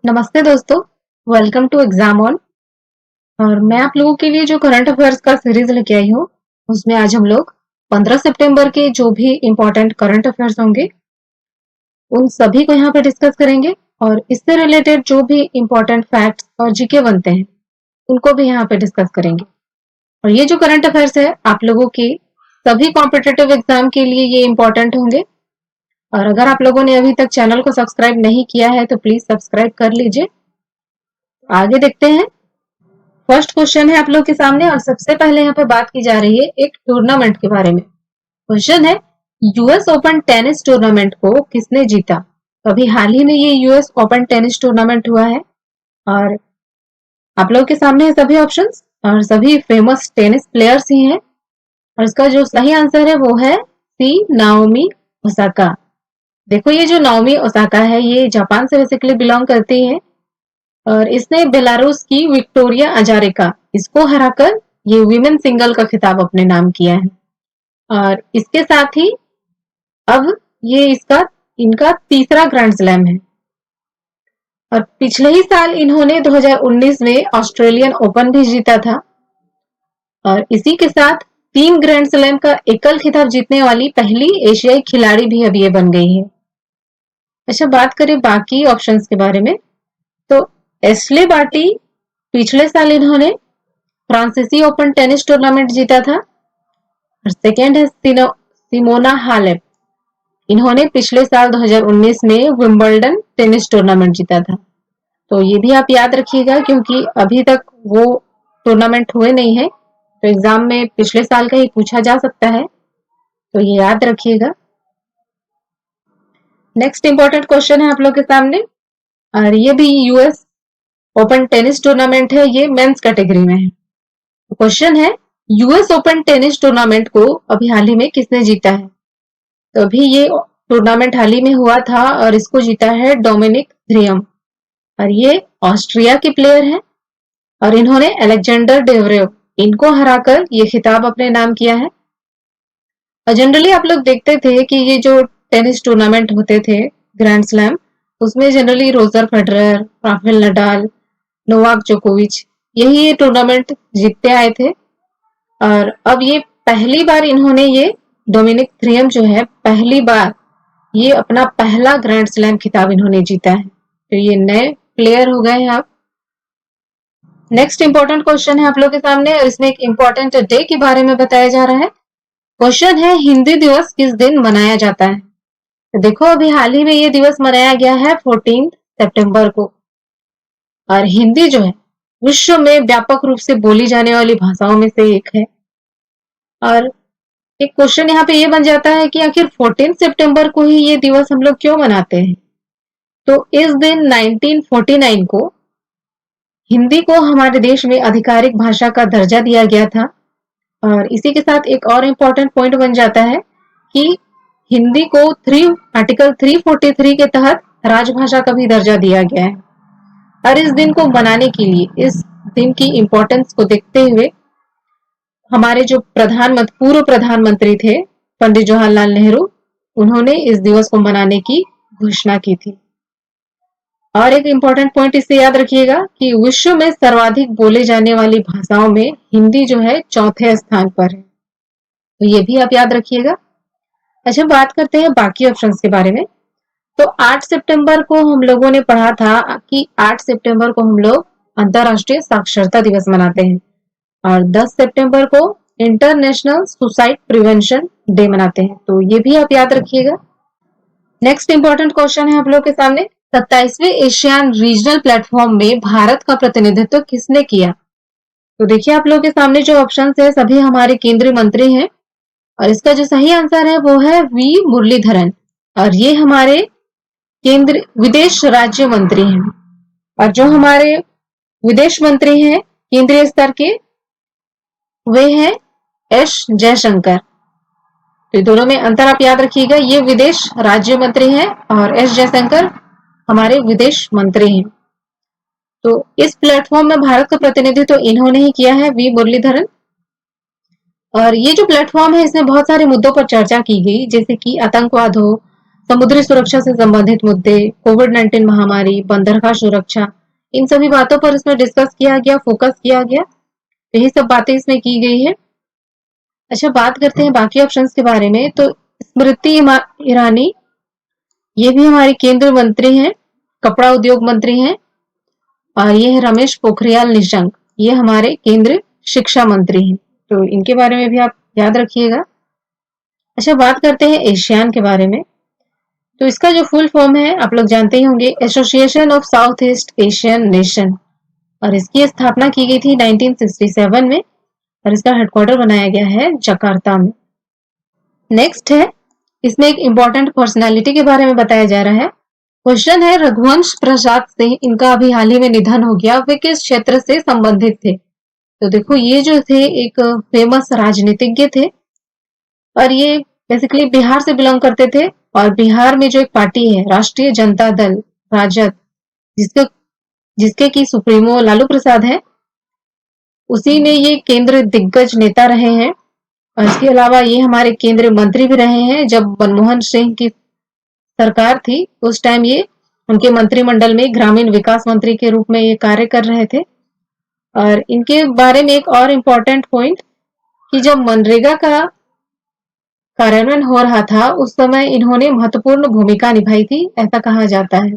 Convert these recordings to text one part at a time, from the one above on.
नमस्ते दोस्तों, welcome to exam on. और मैं आप लोगों के लिए जो करंट अफेयर्स का सीरीज लेके आई हूँ, उसमें आज हम लोग 15 सितंबर के जो भी इम्पोर्टेंट करंट अफेयर्स होंगे, उन सभी को यहाँ पे डिस्कस करेंगे और इससे रिलेटेड जो भी इम्पोर्टेंट फैक्ट्स और जीके बनते हैं, उनको भी यहाँ पे डिस्कस करेंगे। और ये जो करंट अफेयर्स है, आप लोगों की सभी कॉम्पिटेटिव एग्जाम के लिए ये इम्पोर्टेंट होंगे। और अगर आप लोगों ने अभी तक चैनल को सब्सक्राइब नहीं किया है, तो प्लीज सब्सक्राइब कर लीजिए। आगे देखते हैं। फर्स्ट क्वेश्चन है आप लोग के सामने और सबसे पहले यहाँ पे बात की जा रही है एक टूर्नामेंट के बारे में। क्वेश्चन है, यूएस ओपन टेनिस टूर्नामेंट को किसने जीता? तो अभी हाल ही में ये यूएस ओपन टेनिस टूर्नामेंट हुआ है और आप लोग के सामने है सभी ऑप्शंस और सभी फेमस टेनिस प्लेयर्स ही हैं। और इसका जो सही आंसर है वो है सी, नाओमी ओसाका। देखो, ये जो नाओमी ओसाका है, ये जापान से बेसिकली बिलोंग करती है और इसने बेलारूस की विक्टोरिया अजारेका इसको हराकर ये विमेन सिंगल का खिताब अपने नाम किया है। और इसके साथ ही अब ये इनका तीसरा ग्रैंड स्लैम है। और पिछले ही साल इन्होंने 2019 में ऑस्ट्रेलियन ओपन भी जीता था और इसी के साथ 3 ग्रैंड स्लैम का एकल खिताब जीतने वाली पहली एशियाई खिलाड़ी भी अब ये बन गई है। अच्छा, बात करें बाकी ऑप्शंस के बारे में, तो एश्ले बार्टी पिछले साल इन्होंने फ्रांसीसी ओपन टेनिस टूर्नामेंट जीता था। और सेकेंड है सिमोना हालेप। इन्होंने पिछले साल 2019 में विंबलडन टेनिस टूर्नामेंट जीता था। तो ये भी आप याद रखिएगा क्योंकि अभी तक वो टूर्नामेंट हुए नहीं है, तो एग्जाम में पिछले साल का ही पूछा जा सकता है, तो ये याद रखिएगा। नेक्स्ट इंपॉर्टेंट क्वेश्चन है आप लोग के सामने और ये भी यूएस ओपन टेनिस टूर्नामेंट है, ये मेंस कैटेगरी में है। क्वेश्चन है, यूएस ओपन टेनिस टूर्नामेंट को अभी हाल ही में किसने जीता है? तो अभी ये टूर्नामेंट हाल ही में हुआ था और इसको जीता है डोमिनिक थ्रियम और ये ऑस्ट्रिया के प्लेयर हैं और इन्होंने अलेक्जेंडर डेवरेव इनको हराकर ये खिताब अपने नाम किया है। और जनरली आप लोग देखते थे कि ये जो टेनिस टूर्नामेंट होते थे ग्रैंड स्लैम, उसमें generally Roger Federer, Rafael Nadal, Novak जोकोविच यही ये टूर्नामेंट जीतते आए थे। और अब ये पहली बार इन्होंने ये डोमिनिक थ्रियम जो है, पहली बार ये अपना पहला ग्रैंड स्लैम खिताब इन्होंने जीता है, तो ये नए प्लेयर हो गए हैं आप। नेक्स्ट इंपॉर्टेंट क्वेश्चन है आप लोग के सामने और इसमें एक इंपॉर्टेंट डे के बारे में बताया जा रहा है। क्वेश्चन है, हिंदी दिवस किस दिन मनाया जाता है? तो देखो, अभी हाल ही में ये दिवस मनाया गया है 14 सितंबर को। और हिंदी जो है विश्व में व्यापक रूप से बोली जाने वाली भाषाओं में से एक है। और एक क्वेश्चन यहाँ पे ये बन जाता है कि आखिर 14 सितंबर को ही ये दिवस हम लोग क्यों मनाते हैं? तो इस दिन 1949 को हिंदी को हमारे देश में आधिकारिक भाषा का दर्जा दिया गया था। और इसी के साथ एक और इम्पोर्टेंट पॉइंट बन जाता है कि हिंदी को आर्टिकल 343 के तहत राजभाषा का भी दर्जा दिया गया है। और इस दिन को मनाने के लिए, इस दिन की इम्पोर्टेंस को देखते हुए हमारे जो पूर्व प्रधानमंत्री थे पंडित जवाहरलाल नेहरू, उन्होंने इस दिवस को मनाने की घोषणा की थी। और एक इम्पोर्टेंट पॉइंट इससे याद रखिएगा कि विश्व में सर्वाधिक बोले जाने वाली भाषाओं में हिंदी जो है चौथे स्थान पर है, तो ये भी आप याद रखिएगा। अच्छा, बात करते हैं बाकी ऑप्शंस के बारे में। तो 8 सितंबर को हम लोगों ने पढ़ा था कि 8 सितंबर को हम लोग अंतरराष्ट्रीय साक्षरता दिवस मनाते हैं और 10 सितंबर को इंटरनेशनल सुसाइड प्रिवेंशन डे मनाते हैं, तो ये भी आप याद रखिएगा। नेक्स्ट इंपॉर्टेंट क्वेश्चन है आप लोग के सामने, 27वें एशियान रीजनल प्लेटफॉर्म में भारत का प्रतिनिधित्व किसने किया? तो देखिए, आप लोग के सामने जो ऑप्शन है सभी हमारे केंद्रीय मंत्री हैं और इसका जो सही आंसर है वो है वी मुरलीधरन और ये हमारे केंद्र विदेश राज्य मंत्री हैं। और जो हमारे विदेश मंत्री हैं केंद्रीय स्तर के, वे हैं एस जयशंकर। तो दोनों में अंतर आप याद रखिएगा, ये विदेश राज्य मंत्री हैं और एस जयशंकर हमारे विदेश मंत्री हैं। तो इस प्लेटफॉर्म में भारत का प्रतिनिधित्व तो इन्होंने ही किया है, वी मुरलीधरन। और ये जो प्लेटफॉर्म है इसमें बहुत सारे मुद्दों पर चर्चा की गई, जैसे कि आतंकवाद हो, समुद्री सुरक्षा से संबंधित मुद्दे, कोविड-19 महामारी, बंदरगाह सुरक्षा, इन सभी बातों पर इसमें डिस्कस किया गया, फोकस किया गया। यही सब बातें इसमें की गई है। अच्छा, बात करते हैं बाकी ऑप्शंस के बारे में। तो स्मृति ईरानी, ये भी हमारी केंद्रीय मंत्री हैं, कपड़ा उद्योग मंत्री हैं। और ये है रमेश पोखरियाल निशंक, ये हमारे केंद्रीय शिक्षा मंत्री हैं। तो इनके बारे में भी आप याद रखिएगा। अच्छा, बात करते हैं एशियान के बारे में। तो इसका जो फुल फॉर्म है आप लोग जानते ही होंगे, association of south east Asian nation. और इसकी स्थापना की गई थी 1967 में और इसका हेडक्वार्टर बनाया गया है जकार्ता में। नेक्स्ट है, इसमें एक इंपॉर्टेंट पर्सनालिटी के बारे में बताया जा रहा है। क्वेश्चन है, रघुवंश प्रसाद सिंह, इनका अभी हाल ही में निधन हो गया, वे किस क्षेत्र से संबंधित थे? तो देखो, ये जो थे एक फेमस राजनीतिज्ञ थे और ये बेसिकली बिहार से बिलोंग करते थे। और बिहार में जो एक पार्टी है राष्ट्रीय जनता दल राजद, जिसके जिसके की सुप्रीमो लालू प्रसाद है, उसी में ये केंद्र दिग्गज नेता रहे हैं। और इसके अलावा ये हमारे केंद्रीय मंत्री भी रहे हैं। जब मनमोहन सिंह की सरकार थी उस टाइम ये उनके मंत्रिमंडल में ग्रामीण विकास मंत्री के रूप में ये कार्य कर रहे थे। और इनके बारे में एक और इम्पोर्टेंट पॉइंट, कि जब मनरेगा का कार्यान्वयन हो रहा था उस समय इन्होंने महत्वपूर्ण भूमिका निभाई थी, ऐसा कहा जाता है।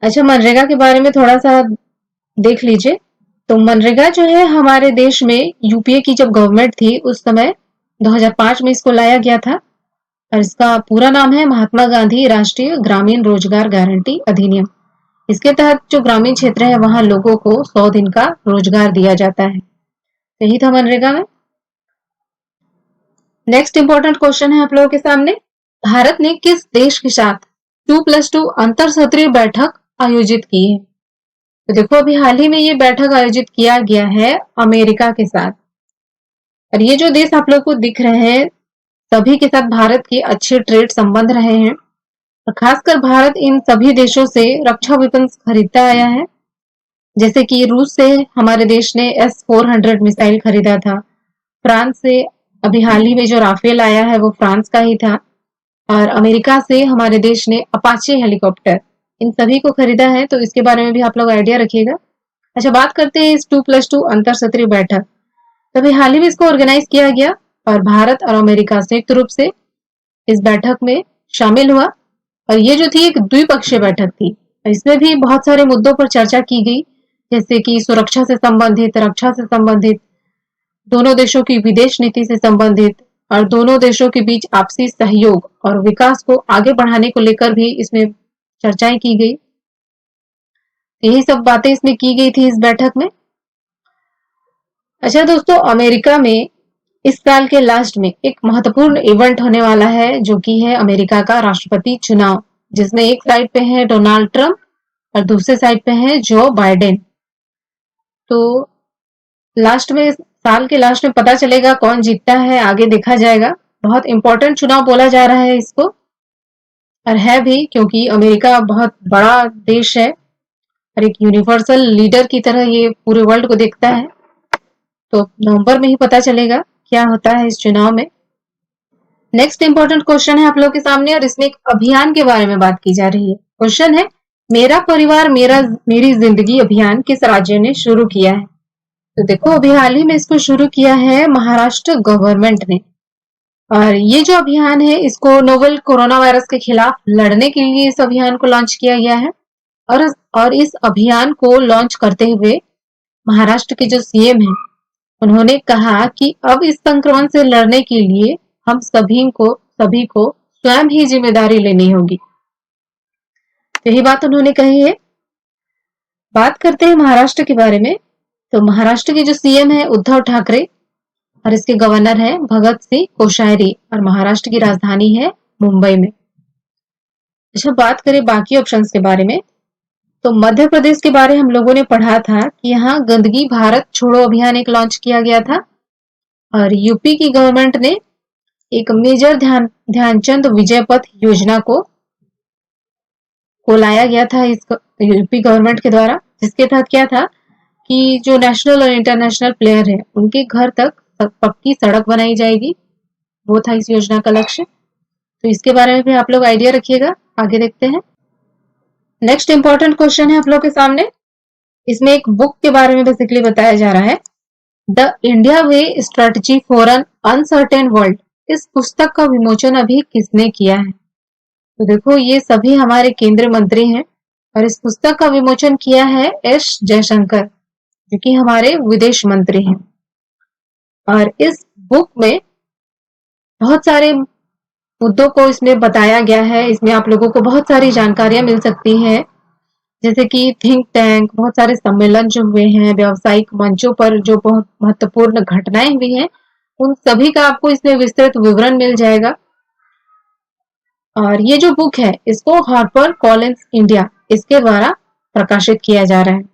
अच्छा, मनरेगा के बारे में थोड़ा सा देख लीजिए। तो मनरेगा जो है हमारे देश में यूपीए की जब गवर्नमेंट थी उस समय 2005 में इसको लाया गया था। और इसका पूरा नाम है महात्मा गांधी राष्ट्रीय ग्रामीण रोजगार गारंटी अधिनियम। इसके तहत जो ग्रामीण क्षेत्र है वहां लोगों को 100 दिन का रोजगार दिया जाता है। यही था मनरेगा में। नेक्स्ट इंपॉर्टेंट क्वेश्चन है आप लोगों के सामने, भारत ने किस देश के साथ 2+2 अंतर सत्रीय बैठक आयोजित की है? तो देखो, अभी हाल ही में ये बैठक आयोजित किया गया है अमेरिका के साथ। और ये जो देश आप लोग को दिख रहे हैं सभी के साथ भारत के अच्छे ट्रेड संबंध रहे हैं। और खासकर भारत इन सभी देशों से रक्षा विपणन खरीदता आया है। जैसे कि रूस से हमारे देश ने S-400 मिसाइल खरीदा था। फ्रांस से अभी हाल ही में जो राफेल आया है वो फ्रांस का ही था। और अमेरिका से हमारे देश ने अपाचे हेलीकॉप्टर, इन सभी को खरीदा है। तो इसके बारे में भी आप लोग आइडिया रखिएगा। अच्छा, बात करते हैं इस 2+2 अंतर सत्रीय बैठक। तभी हाल ही में इसको ऑर्गेनाइज किया गया और भारत और अमेरिका संयुक्त रूप से इस बैठक में शामिल हुआ। और ये जो थी एक द्विपक्षीय बैठक थी। इसमें भी बहुत सारे मुद्दों पर चर्चा की गई, जैसे कि सुरक्षा से संबंधित, रक्षा से संबंधित, दोनों देशों की विदेश नीति से संबंधित और दोनों देशों के बीच आपसी सहयोग और विकास को आगे बढ़ाने को लेकर भी इसमें चर्चाएं की गई। यही सब बातें इसमें की गई थी इस बैठक में। अच्छा दोस्तों, अमेरिका में इस साल के लास्ट में एक महत्वपूर्ण इवेंट होने वाला है, जो कि है अमेरिका का राष्ट्रपति चुनाव, जिसमें एक साइड पे है डोनाल्ड ट्रंप और दूसरे साइड पे है जो बाइडेन। तो लास्ट में, साल के लास्ट में पता चलेगा कौन जीतता है, आगे देखा जाएगा। बहुत इंपॉर्टेंट चुनाव बोला जा रहा है इसको, और है भी, क्योंकि अमेरिका बहुत बड़ा देश है और एक यूनिवर्सल लीडर की तरह ये पूरे वर्ल्ड को देखता है। तो नवंबर में ही पता चलेगा क्या होता है इस चुनाव में। नेक्स्ट इंपॉर्टेंट क्वेश्चन है आप लोग के सामने और इसमें एक अभियान के बारे में बात की जा रही है। क्वेश्चन है, मेरा परिवार मेरी जिंदगी अभियान किस राज्य ने शुरू किया है? तो देखो, अभी हाल ही में इसको शुरू किया है महाराष्ट्र गवर्नमेंट ने। और ये जो अभियान है इसको नोवेल कोरोना वायरस के खिलाफ लड़ने के लिए इस अभियान को लॉन्च किया गया है। और इस अभियान को लॉन्च करते हुए महाराष्ट्र के जो सीएम हैं उन्होंने कहा कि अब इस संक्रमण से लड़ने के लिए हम सभी को स्वयं ही जिम्मेदारी लेनी होगी। यही बात उन्होंने कही है। बात करते हैं महाराष्ट्र के बारे में। तो महाराष्ट्र के जो सीएम है उद्धव ठाकरे और इसके गवर्नर है भगत सिंह कोश्यारी और महाराष्ट्र की राजधानी है मुंबई में। अच्छा, बात करें बाकी ऑप्शंस के बारे में। तो मध्य प्रदेश के बारे हम लोगों ने पढ़ा था कि यहाँ गंदगी भारत छोड़ो अभियान एक लॉन्च किया गया था। और यूपी की गवर्नमेंट ने एक मेजर ध्यानचंद विजय पथ योजना को लाया गया था इस यूपी गवर्नमेंट के द्वारा, जिसके तहत क्या था कि जो नेशनल और इंटरनेशनल प्लेयर है उनके घर तक पक्की सड़क बनाई जाएगी। वो था इस योजना का लक्ष्य। तो इसके बारे में भी आप लोग आइडिया रखिएगा। आगे देखते हैं। नेक्स्ट इंपॉर्टेंट क्वेश्चन है आप लोग के सामने। इसमें एक बुक के बारे में बेसिकली बताया जा रहा है, the India way strategy for an uncertain world. इस पुस्तक का विमोचन अभी किसने किया है? तो देखो ये सभी हमारे केंद्रीय मंत्री हैं और इस पुस्तक का विमोचन किया है एस जयशंकर, जो कि हमारे विदेश मंत्री हैं। और इस बुक में बहुत सारे मुद्दों को इसमें बताया गया है। इसमें आप लोगों को बहुत सारी जानकारियां मिल सकती हैं, जैसे कि थिंक टैंक, बहुत सारे सम्मेलन जो हुए हैं, व्यावसायिक मंचों पर जो बहुत महत्वपूर्ण घटनाएं हुई हैं, उन सभी का आपको इसमें विस्तृत विवरण मिल जाएगा। और ये जो बुक है इसको हार्पर कॉलिंस इंडिया इसके द्वारा प्रकाशित किया जा रहा है।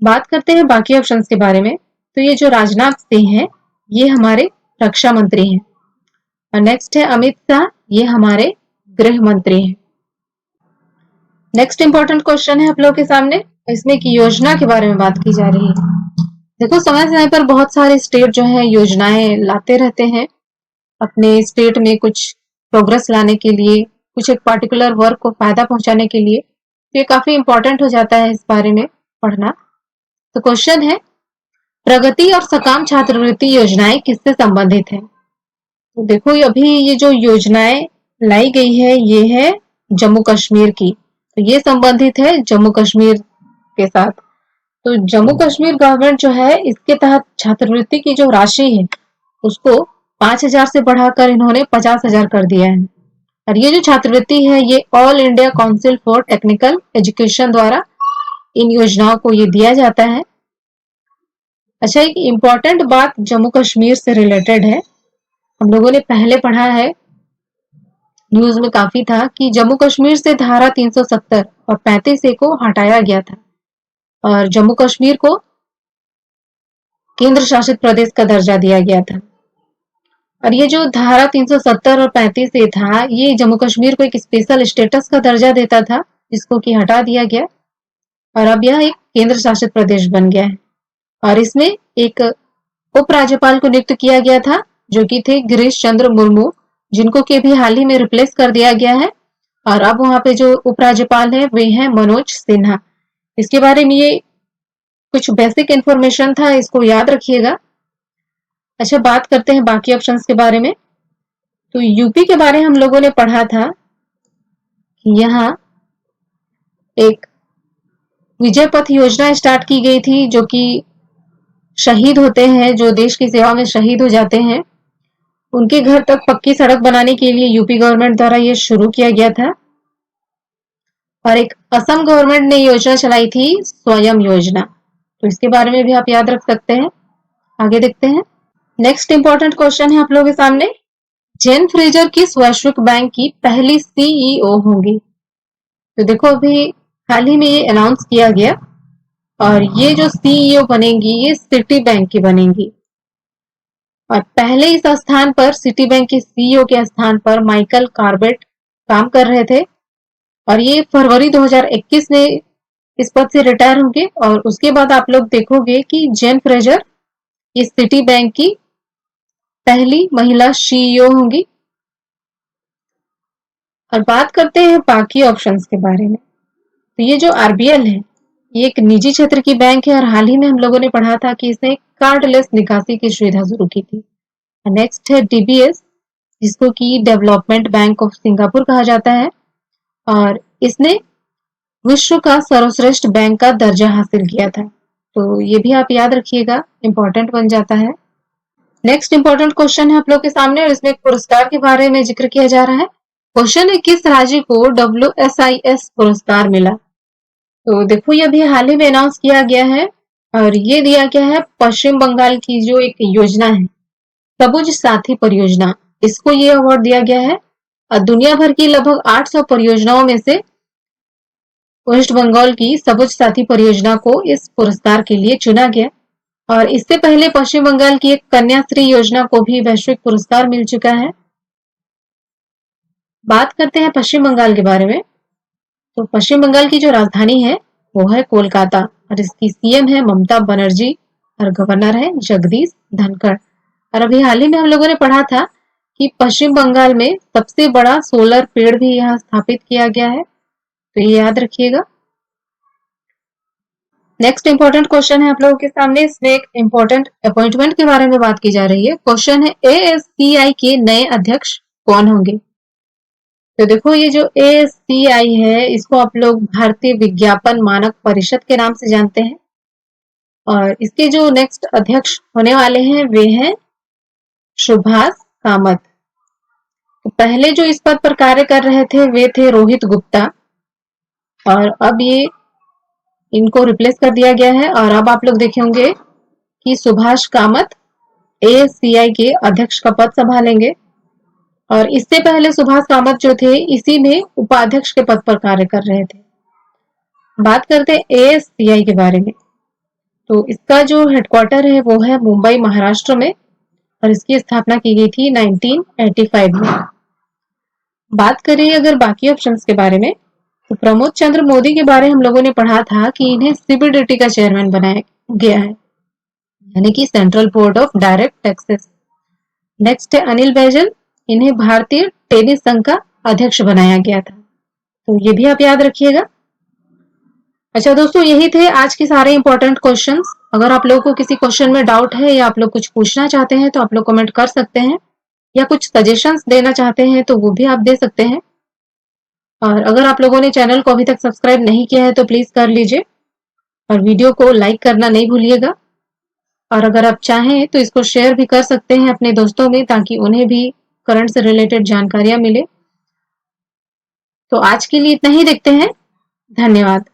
बात करते हैं बाकी ऑप्शंस के बारे में। तो ये जो राजनाथ सिंह है ये हमारे रक्षा मंत्री हैं और नेक्स्ट है अमित शाह, ये हमारे गृह मंत्री हैं। नेक्स्ट इंपॉर्टेंट क्वेश्चन है आप लोगों के सामने, इसमें की योजना के बारे में बात की जा रही है। देखो समय समय पर बहुत सारे स्टेट जो है योजनाएं लाते रहते हैं अपने स्टेट में कुछ प्रोग्रेस लाने के लिए, कुछ एक पार्टिकुलर वर्क को फायदा पहुंचाने के लिए। तो ये काफी इंपॉर्टेंट हो जाता है इस बारे में पढ़ना। तो क्वेश्चन है, प्रगति और सकाम छात्रवृत्ति योजनाएं किससे संबंधित है? तो देखो अभी ये जो योजनाएं लाई गई है ये है जम्मू कश्मीर की, तो ये संबंधित है जम्मू कश्मीर के साथ। तो जम्मू कश्मीर गवर्नमेंट जो है इसके तहत छात्रवृत्ति की जो राशि है उसको 5,000 से बढ़ाकर इन्होंने 50,000 कर दिया है। और ये जो छात्रवृत्ति है ये all India council for technical education द्वारा इन योजनाओं को ये दिया जाता है। अच्छा, एक इम्पॉर्टेंट बात जम्मू कश्मीर से रिलेटेड है, हम लोगों ने पहले पढ़ा है, न्यूज में काफी था कि जम्मू कश्मीर से धारा 370 और 35A को हटाया गया था और जम्मू कश्मीर को केंद्र शासित प्रदेश का दर्जा दिया गया था। और ये जो धारा 370 और 35A था ये जम्मू कश्मीर को एक स्पेशल स्टेटस का दर्जा देता था, जिसको कि हटा दिया गया और अब यह एक केंद्र शासित प्रदेश बन गया है। और इसमें एक उपराज्यपाल को नियुक्त किया गया था जो कि थे गिरीश चंद्र मुर्मू, जिनको कि भी हाल ही में रिप्लेस कर दिया गया है। और अब वहां पे जो उपराज्यपाल है वे हैं मनोज सिन्हा। इसके बारे में ये कुछ बेसिक इंफॉर्मेशन था, इसको याद रखिएगा। अच्छा, बात करते हैं बाकी ऑप्शंस के बारे में। तो यूपी के बारे में हम लोगों ने पढ़ा था कि यहाँ एक विजय पथ योजना स्टार्ट की गई थी, जो कि शहीद होते हैं, जो देश की सेवा में शहीद हो जाते हैं, उनके घर तक पक्की सड़क बनाने के लिए यूपी गवर्नमेंट द्वारा ये शुरू किया गया था। और एक असम गवर्नमेंट ने योजना चलाई थी स्वयं योजना, तो इसके बारे में भी आप याद रख सकते हैं। आगे देखते हैं। नेक्स्ट इंपॉर्टेंट क्वेश्चन है आप लोगों के सामने, जेन फ्रेजर किस वैश्विक बैंक की पहली सीईओ होंगी? तो देखो अभी हाल ही में ये अनाउंस किया गया और ये जो सीईओ बनेंगी ये सिटी बैंक की बनेंगी। और पहले इस स्थान पर सिटी बैंक के सीईओ के स्थान पर माइकल कार्बेट काम कर रहे थे और ये फरवरी 2021 में इस पद से रिटायर होंगे। और उसके बाद आप लोग देखोगे कि जेन फ्रेजर इस सिटी बैंक की पहली महिला सीईओ होंगी। और बात करते हैं बाकी ऑप्शंस के बारे में। तो ये जो आरबीएल है ये एक निजी क्षेत्र की बैंक है और हाल ही में हम लोगों ने पढ़ा था कि इसने कार्डलेस निकासी की सुविधा शुरू की थी। नेक्स्ट है डीबीएस, जिसको कि डेवलपमेंट बैंक ऑफ सिंगापुर कहा जाता है और इसने विश्व का सर्वश्रेष्ठ बैंक का दर्जा हासिल किया था। तो ये भी आप याद रखिएगा, इंपॉर्टेंट बन जाता है। नेक्स्ट इंपॉर्टेंट क्वेश्चन है आप लोग के सामने और इसमें एक पुरस्कार के बारे में जिक्र किया जा रहा है। क्वेश्चन है, किस राज्य को WSIS पुरस्कार मिला? तो देखो ये अभी हाल ही में अनाउंस किया गया है और ये दिया गया है पश्चिम बंगाल की जो एक योजना है सबुज साथी परियोजना, इसको ये अवार्ड दिया गया है। और दुनिया भर की लगभग 800 परियोजनाओं में से वेस्ट बंगाल की सबुज साथी परियोजना को इस पुरस्कार के लिए चुना गया। और इससे पहले पश्चिम बंगाल की एक कन्याश्री योजना को भी वैश्विक पुरस्कार मिल चुका है। बात करते हैं पश्चिम बंगाल के बारे में। तो पश्चिम बंगाल की जो राजधानी है वो है कोलकाता और इसकी सीएम है ममता बनर्जी और गवर्नर है जगदीश धनखड़। और अभी हाल ही में हम लोगों ने पढ़ा था कि पश्चिम बंगाल में सबसे बड़ा सोलर पेड़ भी यहाँ स्थापित किया गया है, तो ये याद रखिएगा। नेक्स्ट इंपॉर्टेंट क्वेश्चन है आप लोगों के सामने, इसमें एक इंपॉर्टेंट अपॉइंटमेंट के बारे में बात की जा रही है। क्वेश्चन है ASCI के नए अध्यक्ष कौन होंगे? तो देखो ये जो ASCI है इसको आप लोग भारतीय विज्ञापन मानक परिषद के नाम से जानते हैं, और इसके जो नेक्स्ट अध्यक्ष होने वाले हैं वे हैं सुभाष कामत। तो पहले जो इस पद पर कार्य कर रहे थे वे थे रोहित गुप्ता, और अब ये इनको रिप्लेस कर दिया गया है, और अब आप लोग देखे होंगे कि सुभाष कामत ASCI के अध्यक्ष का पद संभालेंगे। और इससे पहले सुभाष कामत जो थे इसी में उपाध्यक्ष के पद पर कार्य कर रहे थे। बात करते हैं ASCI के बारे में, तो इसका जो हेडक्वार्टर है वो है मुंबई महाराष्ट्र में, और इसकी स्थापना की गई थी 1985 में। बात करें अगर बाकी ऑप्शंस के बारे में, तो प्रमोद चंद्र मोदी के बारे हम लोगों ने पढ़ा था कि इन्हें CBDT का चेयरमैन बनाया गया है, यानी कि central board of direct taxes. Next है अनिल बैजल, इन्हें भारतीय टेनिस संघ का अध्यक्ष बनाया गया था, तो ये भी आप याद रखिएगा। अच्छा दोस्तों, यही थे आज के सारे इंपॉर्टेंट क्वेश्चंस। अगर आप लोगों को किसी क्वेश्चन में डाउट है या आप लोग कुछ पूछना चाहते हैं तो आप लोग कमेंट कर सकते हैं, या कुछ सजेशंस देना चाहते हैं तो वो भी आप दे सकते हैं। और अगर आप लोगों ने चैनल को अभी तक सब्सक्राइब नहीं किया है तो प्लीज कर लीजिए, और वीडियो को लाइक करना नहीं भूलिएगा। और अगर आप चाहें तो इसको शेयर भी कर सकते हैं अपने दोस्तों में, ताकि उन्हें भी करंट से रिलेटेड जानकारियां मिले। तो आज के लिए इतना ही, देखते हैं। धन्यवाद।